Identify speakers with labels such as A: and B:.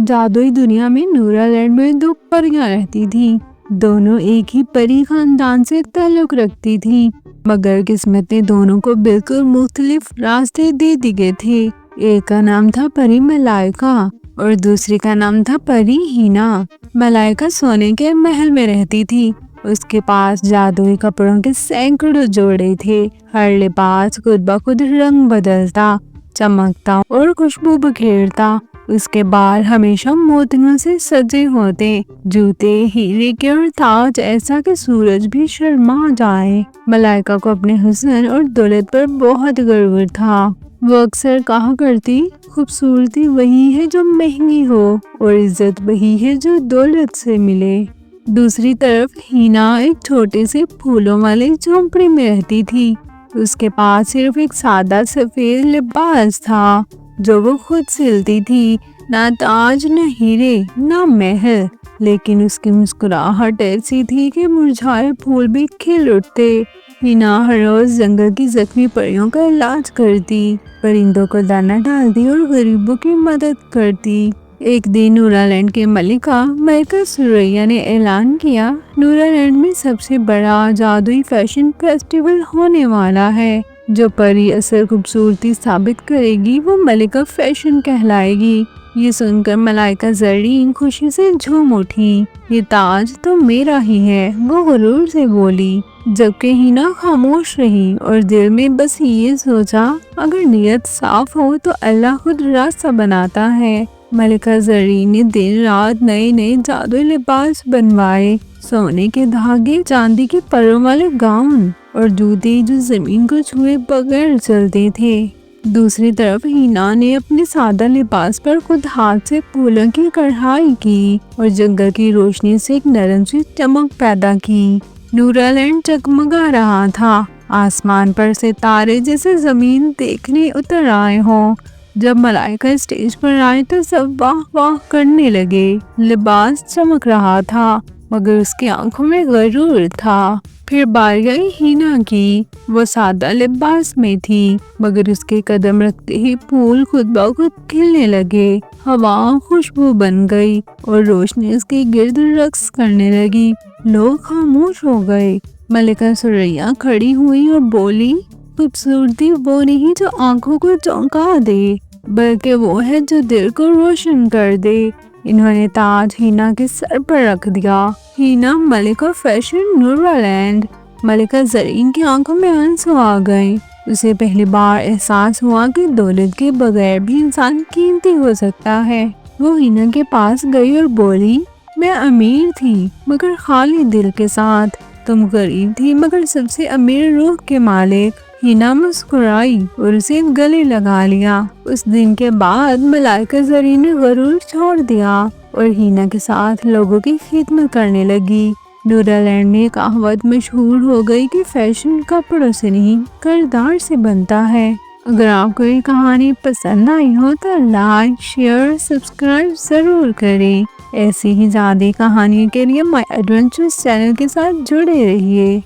A: جادوئی دنیا میں نورا لینڈ میں دو پریاں رہتی تھی۔ دونوں ایک ہی پری خاندان سے تعلق رکھتی تھی، مگر قسمت نے دونوں کو بالکل مختلف راستے دے دیے تھے۔ ایک کا نام تھا پری ملائکہ اور دوسری کا نام تھا پری ہینا۔ ملائکہ سونے کے محل میں رہتی تھی۔ اس کے پاس جادوئی کپڑوں کے سینکڑوں جوڑے تھے۔ ہر لباس خود بخود رنگ بدلتا، چمکتا اور خوشبو بکھیرتا۔ اس کے بال ہمیشہ موتیوں سے سجے ہوتے، جوتے ہیرے کے اور تاج ایسا کہ سورج بھی شرما جائے۔ ملائکہ کو اپنے حسن اور دولت پر بہت غرور تھا۔ وہ اکثر کہا کرتی، خوبصورتی وہی ہے جو مہنگی ہو اور عزت وہی ہے جو دولت سے ملے۔ دوسری طرف ہینا ایک چھوٹے سے پھولوں والے جھونپڑی میں رہتی تھی۔ اس کے پاس صرف ایک سادہ سفید لباس تھا جو وہ خود سلتی تھی۔ نہ تاج، نہ ہیرے، نہ محل، لیکن اس کی مسکراہٹ ایسی تھی کہ مرجھائے پھول بھی کھل اٹھتے۔ ہینا ہر روز جنگل کی زخمی پریوں کا علاج کرتی، پرندوں کو دانہ ڈالتی اور غریبوں کی مدد کرتی۔ ایک دن نورا لینڈ کے ملکہ سریا نے اعلان کیا، نورا لینڈ میں سب سے بڑا جادوئی فیشن فیسٹیول ہونے والا ہے۔ جو پری اصل خوبصورتی ثابت کرے گی وہ ملکہ فیشن کہلائے گی۔ یہ سن کر ملائکہ زرین خوشی سے جھوم اٹھی۔ یہ تاج تو میرا ہی ہے، وہ غرور سے بولی، جبکہ ہینا خاموش رہی اور دل میں بس یہ سوچا، اگر نیت صاف ہو تو اللہ خود راستہ بناتا ہے۔ ملکہ زرین نے دن رات نئے جادوئی لباس بنوائے، سونے کے دھاگے، چاندی کے پروں والے گاؤن اور جوتے جو زمین کو چھوئے بغیر چلتے تھے۔ دوسری طرف ہینا نے اپنے سادہ لباس پر خود ہاتھ سے پھولوں کی کڑھائی کی اور جنگل کی روشنی سے ایک نرم سی چمک پیدا کی۔ نورا لینڈ جگمگا رہا تھا، آسمان پر ستارے جیسے زمین دیکھنے اتر آئے ہوں۔ جب ملائکہ اسٹیج پر آئے تو سب واہ واہ کرنے لگے۔ لباس چمک رہا تھا مگر اس کی آنکھوں میں غرور تھا۔ پھر باری آئی ہینا کی۔ وہ سادہ لباس میں تھی مگر اس کے قدم رکھتے ہی پھول خود بخود کھلنے لگے، ہوا خوشبو بن گئی اور روشنی اس کے گرد رقص کرنے لگی۔ لوگ خاموش ہو گئے۔ ملکہ سریا کھڑی ہوئی اور بولی، خوبصورتی وہ نہیں جو آنکھوں کو چونکا دے، بلکہ وہ ہے جو دل کو روشن کر دے۔ انہوں نے تاج ہینا کے سر پر رکھ دیا۔ ہینا ملکہ فیشن نورا لینڈ۔ ملکہ زرین کی آنکھوں میں آنسو آ گئے۔ اسے پہلی بار احساس ہوا کہ دولت کے بغیر بھی انسان قیمتی ہو سکتا ہے۔ وہ ہینا کے پاس گئی اور بولی، میں امیر تھی مگر خالی دل کے ساتھ، تم غریب تھی مگر سب سے امیر روح کے مالک۔ ہینا مسکرائی اور اسے گلے لگا لیا۔ اس دن کے بعد ملائکہ زرین نے غرور چھوڑ دیا اور ہینا کے ساتھ لوگوں کی خدمت کرنے لگی۔ نورا لینڈ میں کہاوت مشہور ہو گئی کہ فیشن کپڑوں سے نہیں کردار سے بنتا ہے۔ اگر آپ کو یہ کہانی پسند آئی ہو تو لائک، شیئر، سبسکرائب ضرور کریں۔ ایسی ہی جادوئی کہانیوں کے لیے مائی ایڈونچرز چینل کے ساتھ جڑے رہیے۔